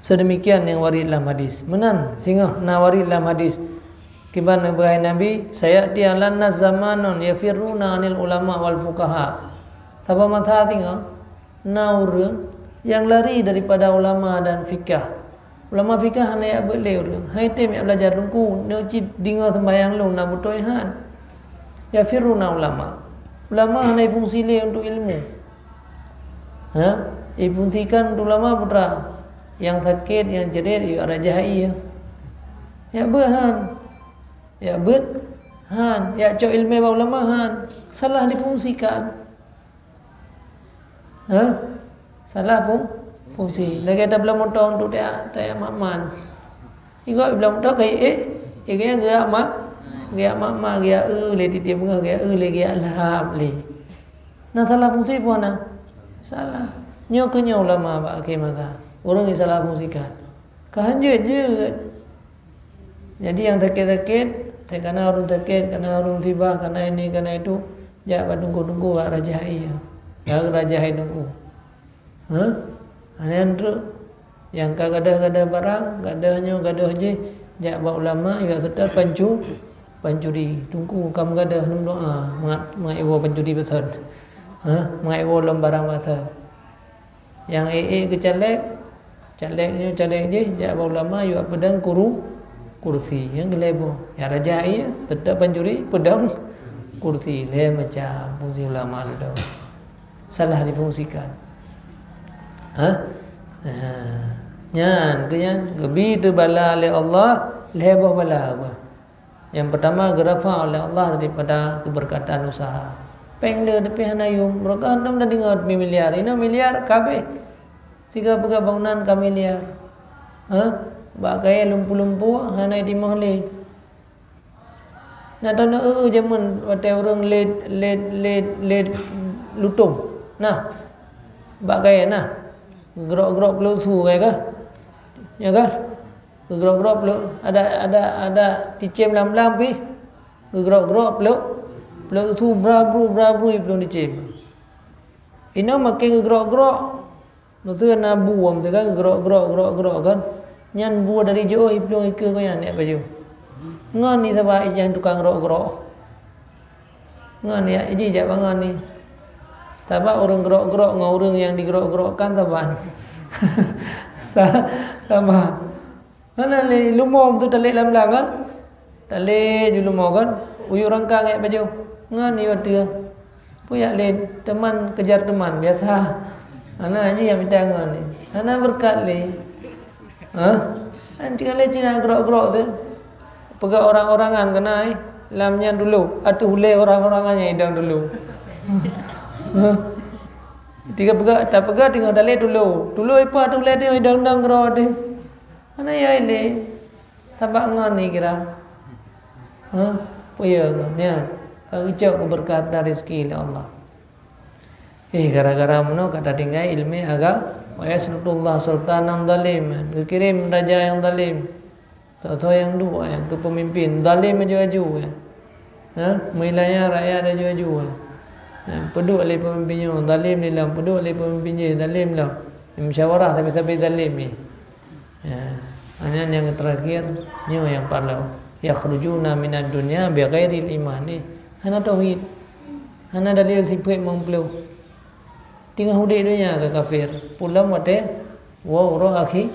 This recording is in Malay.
Sedemikian yang warid dalam hadis. Menan singa na warid dalam hadis. Kiban bahai Nabi, saya tialan zamanun yafiruna anil ulama wal fuqaha. Sabah mata singa na urang yang lari daripada ulama dan fikah. Ulama fikah hanya ya boleh urang. Hai tem ya belajar lungku, no cid dinga sembayang lung na butoi han. Yafiruna ulama. Ulama hanya fungsi le untuk ilmu. Fungsikan ulama putra. Yang sakit, yang jerit, ya rajai ya. Ya berhan. Ya berhan. Ya cok ilmu ulama han. Salah difungsikan. Salah fungsi. Lagi ada belum motong tu dia maman. Ingat belum tahu kayak kayak gak mak. Gak mak gak le titip ngah gak le gak lahap le. Nah salah fungsi pun nah. Salah. Nyo kenya ulama pak ke masa. Orang yang salah fungsikan. Kehanjut je. Jadi yang sakit-sakit, karena orang sakit, karena orang tiba, karena ini, karena itu, jangan tunggu-tunggu raja iya. Yang raja hai tunggu. Hanya tu yang kada barang, kada je, jangan ulama yang serta pancuri. Tunggu kamu kada num doa, mak ibu pancuri besar. Mak ibu lembarang besar. Yang Calek je jangan ulama juga pedang kursi yang gelebo. Ya raja iya tetap pancuri pedang kursi le macam fungsi ulama tu. Salah difungsikan. Nyan gebi tu bala oleh Allah lebo bala apa? Yang pertama gerafa oleh Allah daripada keberkatan usaha. Pengle depi hanayum mereka ndam dah dengar miliar. Ini miliar kabeh. Tiga pega bangunan kami lihat. Bagai lumpu-lumpu hanai di mahli. Nah tahu nak zaman waktu orang led lutung. Nah, bagai nah gerok-gerok peluk su kai kah? Ya kan? Gerok-gerok peluk ada ticem lam-lam pi. Gerok-gerok peluk su brabru peluk ticem. Ino makin gerok-gerok Lepas na buam tu kan gerok kan. Nyan buah dari jauh hiplong ike ko yan nek baju. Ngan ni sebab yang tukang gerok. Ngan ya iji jak bangan ni. Sebab orang gerok ngau orang yang digerok-gerokkan saban. Sama. Mana le lumom tu talik lam-lam kan? Talik ju lumom kan. Uyu rangkang nek baju. Ngan ni watua. Puyak le teman kejar teman biasa. Anak aja yang minta ngon ni. Anak berkat le. Nanti kalau Cina gerok-gerok tu, pegang orang-orangan kena lamnya dulu. Atau hule orang-orangannya hidang dulu. Tiga pegang, tak pegang tinggal dalih dulu. Dulu apa atau hule dia hidang-hidang gerok tu. Anak ya ini, sabak ngon ni kira. Puya ngon ni. Kau icap keberkatan rezeki oleh Allah. Gara-gara mana kata tinggal ilmu agak Wa'yasrutullah sultanan zalim. Kekirim raja yang zalim. Tahu yang dua yang kepemimpin zalim maju-maju. Milanya rakyat maju-maju. Peduk oleh pemimpinnya zalim ni lah. Peduk oleh pemimpinnya zalim lah. Musyawarah sampai-sampai zalim ni. Hanya yang terakhir nyo yang palau. Yakhrujuna minad dunya bighairil iman ni. Hana tauhid. Hana dalil sifat mempelu. Tinggal hudik dunia ke kafir. Pulang mate wa ura akhi